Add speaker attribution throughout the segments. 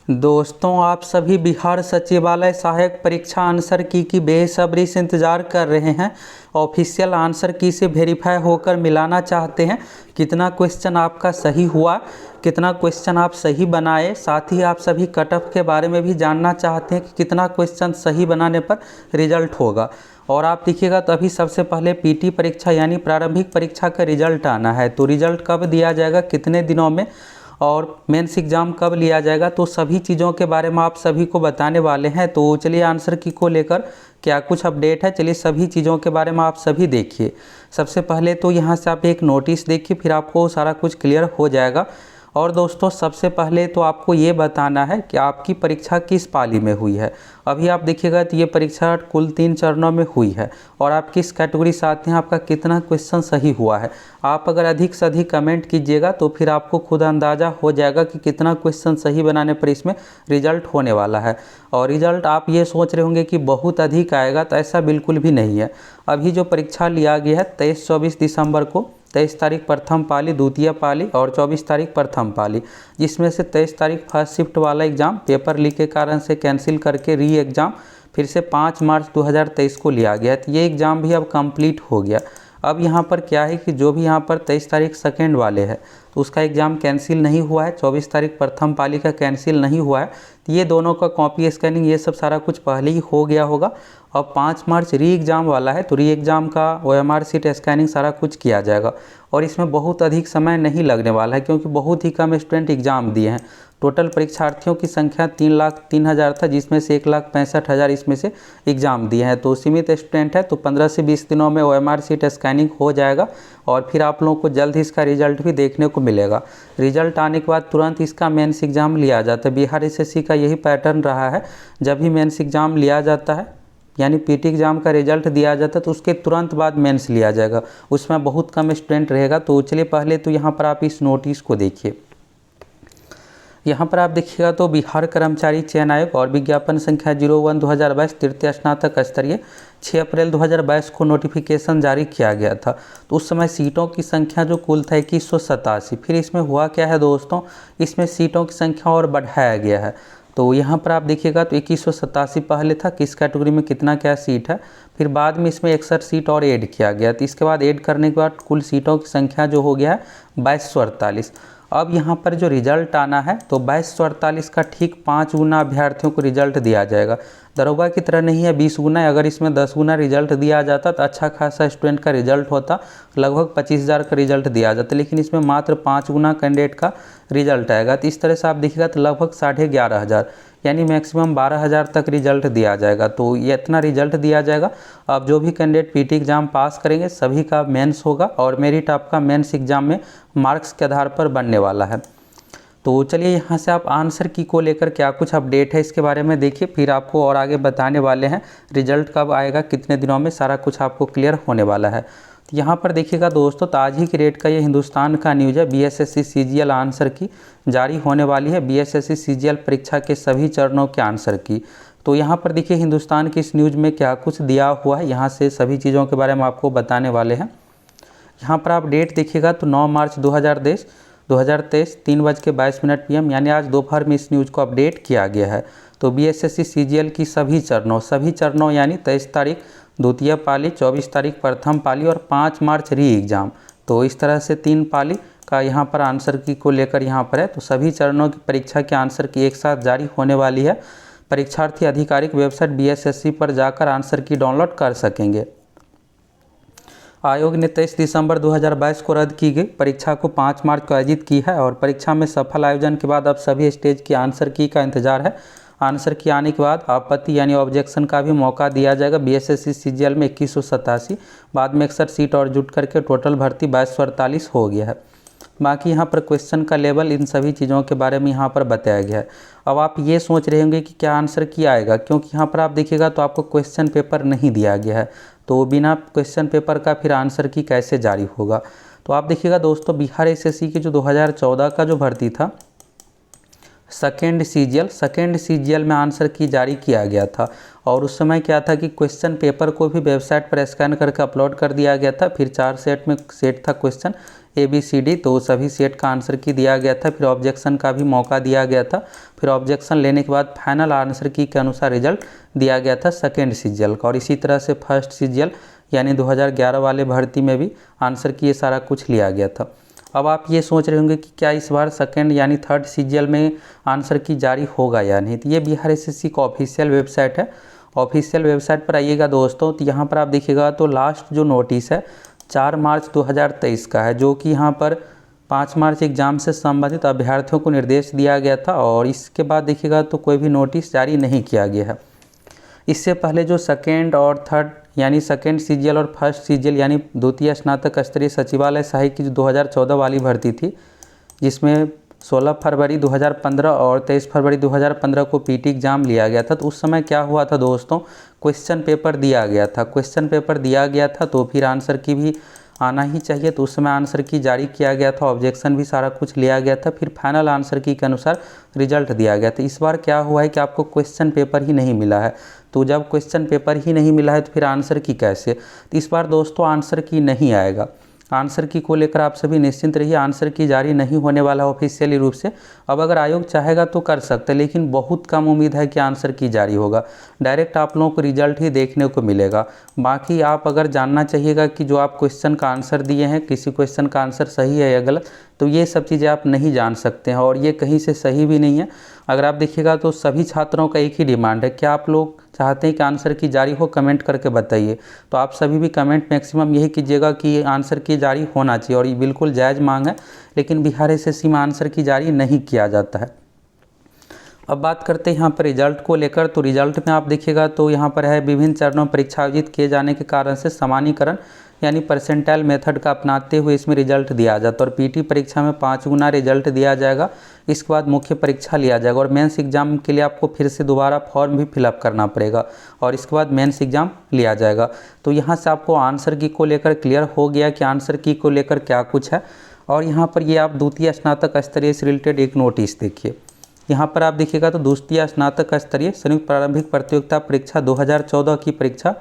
Speaker 1: दोस्तों, आप सभी बिहार सचिवालय सहायक परीक्षा आंसर की बेसब्री से इंतज़ार कर रहे हैं। ऑफिशियल आंसर की से वेरीफाई होकर मिलाना चाहते हैं कितना क्वेश्चन आपका सही हुआ, कितना क्वेश्चन आप सही बनाए। साथ ही आप सभी कट ऑफ के बारे में भी जानना चाहते हैं कि कितना क्वेश्चन सही बनाने पर रिजल्ट होगा। और आप देखिएगा तो अभी सबसे पहले पीटी परीक्षा यानी प्रारंभिक परीक्षा का रिजल्ट आना है। तो रिजल्ट कब दिया जाएगा, कितने दिनों में, और मेंस एग्ज़ाम कब लिया जाएगा, तो सभी चीज़ों के बारे में आप सभी को बताने वाले हैं। तो चलिए आंसर की को लेकर क्या कुछ अपडेट है, चलिए सभी चीज़ों के बारे में आप सभी देखिए। सबसे पहले तो यहाँ से आप एक नोटिस देखिए, फिर आपको सारा कुछ क्लियर हो जाएगा। और दोस्तों, सबसे पहले तो आपको ये बताना है कि आपकी परीक्षा किस पाली में हुई है। अभी आप देखिएगा तो ये परीक्षा कुल 3 चरणों में हुई है और आप किस कैटेगरी से आते हैं, आपका कितना क्वेश्चन सही हुआ है। आप अगर अधिक से अधिक कमेंट कीजिएगा तो फिर आपको खुद अंदाज़ा हो जाएगा कि कितना क्वेश्चन सही बनाने पर इसमें रिजल्ट होने वाला है। और रिजल्ट आप ये सोच रहे होंगे कि बहुत अधिक आएगा, तो ऐसा बिल्कुल भी नहीं है। अभी जो परीक्षा लिया गया है 23-24 दिसंबर को, 23 तारीख प्रथम पाली, द्वितीय पाली और 24 तारीख प्रथम पाली, जिसमें से 23 तारीख फर्स्ट शिफ्ट वाला एग्ज़ाम पेपर लीक के कारण से कैंसिल करके री एग्ज़ाम फिर से 5 मार्च 2023 को लिया गया। तो ये एग्ज़ाम भी अब कंप्लीट हो गया। अब यहाँ पर क्या है कि जो भी यहाँ पर 23 तारीख सेकेंड वाले है तो उसका एग्ज़ाम कैंसिल नहीं हुआ है, 24 तारीख प्रथम पाली का कैंसिल नहीं हुआ है। तो ये दोनों का कॉपी स्कैनिंग ये सब सारा कुछ पहले ही हो गया होगा। और 5 मार्च री एग्ज़ाम वाला है तो री एग्ज़ाम का OMR शीट स्कैनिंग सारा कुछ किया जाएगा। और इसमें बहुत अधिक समय नहीं लगने वाला है क्योंकि बहुत ही कम स्टूडेंट एग्ज़ाम दिए हैं। टोटल परीक्षार्थियों की संख्या 3,03,000 था, जिसमें से 1,65,000 इसमें से एग्ज़ाम दिए हैं। तो सीमित स्टूडेंट है, तो 15 से 20 दिनों में OMR शीट स्कैनिंग हो जाएगा और फिर आप लोगों को जल्द ही इसका रिजल्ट भी देखने को मिलेगा। रिजल्ट आने के बाद तुरंत इसका मेंस एग्ज़ाम लिया जाता है। बिहार SSC का यही पैटर्न रहा है, जब भी मेंस एग्ज़ाम लिया जाता है यानी पीटी एग्ज़ाम का रिजल्ट दिया जाता है तो उसके तुरंत बाद मेंस लिया जाएगा। उसमें बहुत कम स्टूडेंट रहेगा। तो चलिए पहले तो यहाँ पर आप इस नोटिस को देखिए। यहाँ पर आप देखिएगा तो बिहार कर्मचारी चयन आयोग और विज्ञापन संख्या 01/2022 तृतीय स्नातक स्तरीय 6 अप्रैल 2022 को नोटिफिकेशन जारी किया गया था। तो उस समय सीटों की संख्या जो कुल था 2187। फिर इसमें हुआ क्या है दोस्तों, इसमें सीटों की संख्या और बढ़ाया गया है। तो यहाँ पर आप देखिएगा तो 2187 पहले था, किस कैटेगरी में कितना क्या सीट है। फिर बाद में इसमें 61 सीट और ऐड किया गया। तो इसके बाद ऐड करने के बाद कुल सीटों की संख्या जो हो गया है 2248। अब यहाँ पर जो रिजल्ट आना है तो 2248 का ठीक 5 गुना अभ्यर्थियों को रिजल्ट दिया जाएगा। दरोगा की तरह नहीं है 20 गुना। अगर इसमें 10 गुना रिजल्ट दिया जाता तो अच्छा खासा स्टूडेंट का रिजल्ट होता, लगभग 25,000 का रिजल्ट दिया जाता, लेकिन इसमें मात्र 5 गुना कैंडिडेट का रिजल्ट आएगा। तो इस तरह से आप देखिएगा तो लगभग 11,500 यानी मैक्सिमम 12,000 तक रिजल्ट दिया जाएगा। तो ये इतना रिजल्ट दिया जाएगा। अब जो भी कैंडिडेट पीटी एग्ज़ाम पास करेंगे सभी का मेंस होगा और मेरिट आपका मेंस एग्ज़ाम में मार्क्स के आधार पर बनने वाला है। तो चलिए यहाँ से आप आंसर की को लेकर क्या कुछ अपडेट है इसके बारे में देखिए, फिर आपको और आगे बताने वाले हैं रिजल्ट कब आएगा, कितने दिनों में, सारा कुछ आपको क्लियर होने वाला है। तो यहाँ पर देखिएगा दोस्तों, तो आज ही की डेट का ये हिंदुस्तान का न्यूज़ है। BSSC CGL आंसर की जारी होने वाली है। BSSC CGL परीक्षा के सभी चरणों के आंसर की। तो यहाँ पर देखिए हिंदुस्तान की इस न्यूज़ में क्या कुछ दिया हुआ है, यहाँ से सभी चीज़ों के बारे में आपको बताने वाले हैं। यहाँ पर आप डेट देखिएगा तो 9 मार्च 2023 3:22 PM यानी आज दोपहर में इस न्यूज़ को अपडेट किया गया है। तो BSSC CGL की सभी चरणों यानी 23 तारीख द्वितीय पाली, 24 तारीख प्रथम पाली और 5 मार्च री एग्ज़ाम। तो इस तरह से 3 पाली का यहाँ पर आंसर की को लेकर यहाँ पर है। तो सभी चरणों की परीक्षा के आंसर की एक साथ जारी होने वाली है। परीक्षार्थी आधिकारिक वेबसाइट BSSC पर जाकर आंसर की डाउनलोड कर सकेंगे। आयोग ने 23 दिसंबर 2022 को रद्द की गई परीक्षा को 5 मार्च को आयोजित की है और परीक्षा में सफल आयोजन के बाद अब सभी स्टेज की आंसर की का इंतजार है। आंसर की आने के बाद आपत्ति यानी ऑब्जेक्शन का भी मौका दिया जाएगा। BSSC CGL में 2187, बाद में 61 सीट और जुट करके टोटल भर्ती 2248 हो गया है। बाकी यहाँ पर क्वेश्चन का लेवल, इन सभी चीज़ों के बारे में यहाँ पर बताया गया है। अब आप ये सोच रहे होंगे कि क्या आंसर किया आएगा, क्योंकि यहाँ पर आप देखिएगा तो आपको क्वेश्चन पेपर नहीं दिया गया है। तो बिना क्वेश्चन पेपर का फिर आंसर की कैसे जारी होगा। तो आप देखिएगा दोस्तों, बिहार SSC के जो 2014 का जो भर्ती था सेकेंड CGL में आंसर की जारी किया गया था। और उस समय क्या था कि क्वेश्चन पेपर को भी वेबसाइट पर स्कैन करके अपलोड कर दिया गया था। फिर 4 सेट में सेट था क्वेश्चन, ABCD, तो सभी सेट का आंसर की दिया गया था। फिर ऑब्जेक्शन का भी मौका दिया गया था। फिर ऑब्जेक्शन लेने के बाद फाइनल आंसर की के अनुसार रिजल्ट दिया गया था सेकेंड CGL का। और इसी तरह से फर्स्ट CGL यानी 2011 वाले भर्ती में भी आंसर की ये सारा कुछ लिया गया था। अब आप ये सोच रहे होंगे कि क्या इस बार सेकेंड यानी थर्ड CGL में आंसर की जारी होगा या नहीं। तो ये बिहार SSC का ऑफिशियल वेबसाइट है। ऑफिशियल वेबसाइट पर आइएगा दोस्तों, तो यहाँ पर आप देखिएगा तो लास्ट जो नोटिस है 4 मार्च 2023 का है, जो कि यहाँ पर 5 मार्च एग्ज़ाम से संबंधित अभ्यर्थियों को निर्देश दिया गया था। और इसके बाद देखिएगा तो कोई भी नोटिस जारी नहीं किया गया है। इससे पहले जो सेकेंड और थर्ड यानी सेकेंड CGL और फर्स्ट CGL यानी द्वितीय स्नातक स्तरीय सचिवालय सहायक की जो 2014 वाली भर्ती थी, जिसमें 16 फरवरी 2015 और 23 फरवरी 2015 को PT एग्ज़ाम लिया गया था। तो उस समय क्या हुआ था दोस्तों, क्वेश्चन पेपर दिया गया था। क्वेश्चन पेपर दिया गया था तो फिर आंसर की भी आना ही चाहिए, तो उस समय आंसर की जारी किया गया था, ऑब्जेक्शन भी सारा कुछ लिया गया था, फिर फाइनल आंसर की के अनुसार रिजल्ट दिया गया था। इस बार क्या हुआ है कि आपको क्वेश्चन पेपर ही नहीं मिला है। तो जब क्वेश्चन पेपर ही नहीं मिला है तो फिर आंसर की कैसे। तो इस बार दोस्तों आंसर की नहीं आएगा। आंसर की को लेकर आप सभी निश्चिंत रहिए, आंसर की जारी नहीं होने वाला ऑफिशियली रूप से। अब अगर आयोग चाहेगा तो कर सकते हैं, लेकिन बहुत कम उम्मीद है कि आंसर की जारी होगा। डायरेक्ट आप लोगों को रिजल्ट ही देखने को मिलेगा। बाकी आप अगर जानना चाहिएगा कि जो आप क्वेश्चन का आंसर दिए हैं, किसी क्वेश्चन का आंसर सही है या गलत, तो ये सब चीज़ें आप नहीं जान सकते हैं और ये कहीं से सही भी नहीं है। अगर आप देखिएगा तो सभी छात्रों का एक ही डिमांड है, क्या आप लोग चाहते हैं कि आंसर की जारी हो, कमेंट करके बताइए। तो आप सभी भी कमेंट मैक्सिमम यही कीजिएगा कि आंसर की जारी होना चाहिए, और ये बिल्कुल जायज़ मांग है। लेकिन बिहार SSC में आंसर की जारी नहीं किया जाता है। अब बात करते हैं यहाँ पर रिजल्ट को लेकर। तो रिजल्ट में आप देखिएगा तो यहाँ पर है विभिन्न चरणों में परीक्षा आयोजित किए जाने के कारण से सामान्यीकरण यानी परसेंटाइल मेथड का अपनाते हुए इसमें रिजल्ट दिया जाता है। और PT परीक्षा में 5 गुना रिजल्ट दिया जाएगा। इसके बाद मुख्य परीक्षा लिया जाएगा और मेंस एग्जाम के लिए आपको फिर से दोबारा फॉर्म भी फिलअप करना पड़ेगा और इसके बाद मेंस एग्जाम लिया जाएगा। तो यहाँ से आपको आंसर की को लेकर क्लियर हो गया कि आंसर की को लेकर क्या कुछ है। और यहाँ पर ये आप द्वितीय स्नातक स्तरीय से रिलेटेड एक नोटिस देखिए। यहाँ पर आप देखिएगा तो द्वितीय स्नातक स्तरीय संयुक्त प्रारंभिक प्रतियोगिता परीक्षा 2014 की परीक्षा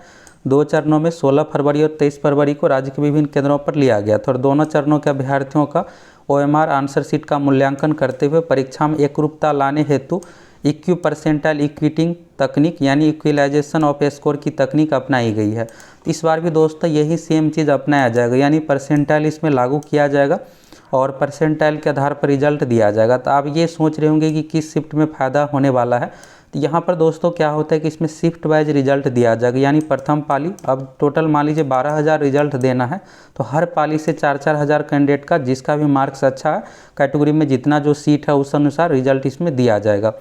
Speaker 1: 2 चरणों में 16 फरवरी और 23 फरवरी को राज्य के विभिन्न केंद्रों पर लिया गया था। और दोनों चरणों के अभ्यर्थियों का OMR आंसर शीट का मूल्यांकन करते हुए परीक्षा में एकरूपता लाने हेतु इक्यू परसेंटाइल इक्विटिंग तकनीक यानी इक्विलाइजेशन ऑफ स्कोर की तकनीक अपनाई गई है। इस बार भी दोस्तों यही सेम चीज़ अपनाया जाएगा, यानी परसेंटाइल इसमें लागू किया जाएगा और परसेंटाइल के आधार पर रिजल्ट दिया जाएगा। तो आप ये सोच रहे होंगे कि किस शिफ्ट में फ़ायदा होने वाला है। तो यहाँ पर दोस्तों क्या होता है कि इसमें शिफ्ट वाइज रिजल्ट दिया जाएगा, यानी प्रथम पाली, अब टोटल मान लीजिए 12,000 रिजल्ट देना है, तो हर पाली से 4-4 हज़ार कैंडिडेट का जिसका भी मार्क्स अच्छा है कैटेगरी में जितना जो सीट है उस अनुसार रिजल्ट इसमें दिया जाएगा।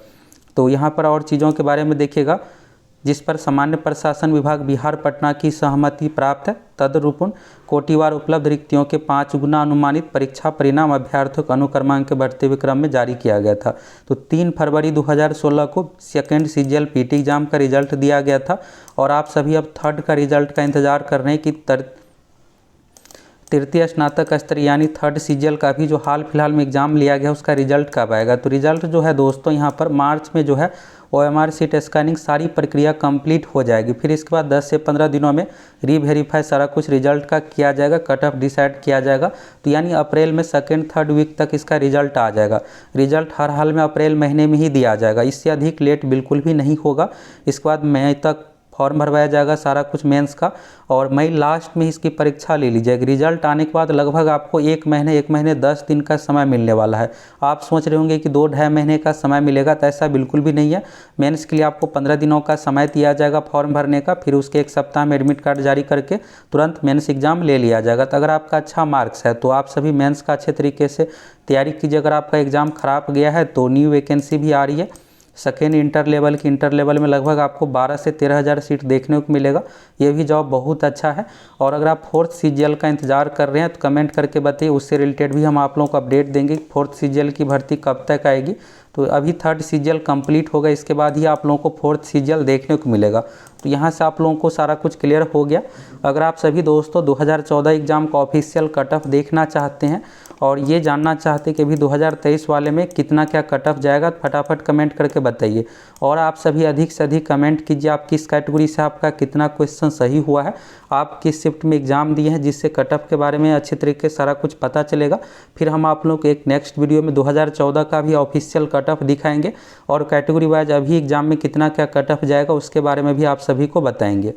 Speaker 1: तो यहाँ पर और चीज़ों के बारे में देखिएगा जिस पर सामान्य प्रशासन विभाग बिहार पटना की सहमति प्राप्त है। तदरूपण कोटिवार उपलब्ध रिक्तियों के 5 गुना अनुमानित परीक्षा परिणाम अभ्यर्थियों को अनुक्रमांक के बढ़ते हुए क्रम में जारी किया गया था। तो 3 फरवरी 2016 को सेकेंड CGL PT एग्जाम का रिजल्ट दिया गया था और आप सभी अब थर्ड का रिजल्ट का इंतजार कर रहे हैं कि तृतीय स्नातक स्तर यानी थर्ड CGL का भी जो हाल फिलहाल में एग्ज़ाम लिया गया उसका रिजल्ट कब आएगा। तो रिजल्ट जो है दोस्तों यहाँ पर मार्च में जो है OMR शीट स्कैनिंग सारी प्रक्रिया कंप्लीट हो जाएगी। फिर इसके बाद 10 से 15 दिनों में रीवेरीफाई सारा कुछ रिजल्ट का किया जाएगा, कट ऑफ डिसाइड किया जाएगा। तो यानी अप्रैल में सेकेंड थर्ड वीक तक इसका रिजल्ट आ जाएगा। रिजल्ट हर हाल में अप्रैल महीने में ही दिया जाएगा, इससे अधिक लेट बिल्कुल भी नहीं होगा। इसके बाद मई तक फॉर्म भरवाया जाएगा सारा कुछ मेंस का, और मई लास्ट में इसकी परीक्षा ले ली जाएगी। रिजल्ट आने के बाद लगभग आपको 1 महीने 10 दिन का समय मिलने वाला है। आप सोच रहे होंगे कि 2-2.5 महीने का समय मिलेगा, तो ऐसा बिल्कुल भी नहीं है। मेंस के लिए आपको 15 दिनों का समय दिया जाएगा फॉर्म भरने का, फिर उसके 1 सप्ताह में एडमिट कार्ड जारी करके तुरंत मेंस एग्जाम ले लिया जाएगा। तो अगर आपका अच्छा मार्क्स है तो आप सभी मेंस का अच्छे तरीके से तैयारी कीजिए। अगर आपका एग्ज़ाम खराब गया है तो न्यू वैकेंसी भी आ रही है सेकेंड इंटर लेवल में लगभग आपको 12 से 13 हज़ार सीट देखने को मिलेगा। ये भी जॉब बहुत अच्छा है। और अगर आप फोर्थ CGL का इंतजार कर रहे हैं तो कमेंट करके बताइए, उससे रिलेटेड भी हम आप लोगों को अपडेट देंगे। फोर्थ CGL की भर्ती कब तक आएगी। तो अभी थर्ड सीजीएल कंप्लीट होगा, इसके बाद ही आप लोगों को फोर्थ सीजीएल देखने को मिलेगा। तो यहाँ से आप लोगों को सारा कुछ क्लियर हो गया। अगर आप सभी दोस्तों 2014 एग्ज़ाम का ऑफिशियल कट ऑफ देखना चाहते हैं और ये जानना चाहते हैं कि अभी 2023 वाले में कितना क्या कट ऑफ जाएगा, तो फटाफट कमेंट करके बताइए। और आप सभी अधिक से अधिक कमेंट कीजिए आप किस कैटेगरी से आपका कितना क्वेश्चन सही हुआ है, आप किस शिफ्ट में एग्ज़ाम दिए हैं, जिससे कट ऑफ के बारे में अच्छे तरीके से सारा कुछ पता चलेगा। फिर हम आप लोगों को एक नेक्स्ट वीडियो में 2014 का भी ऑफिशियल कट ऑफ दिखाएंगे और कैटेगरी वाइज अभी एग्ज़ाम में कितना क्या कट ऑफ जाएगा उसके बारे में भी आप सभी को बताएंगे।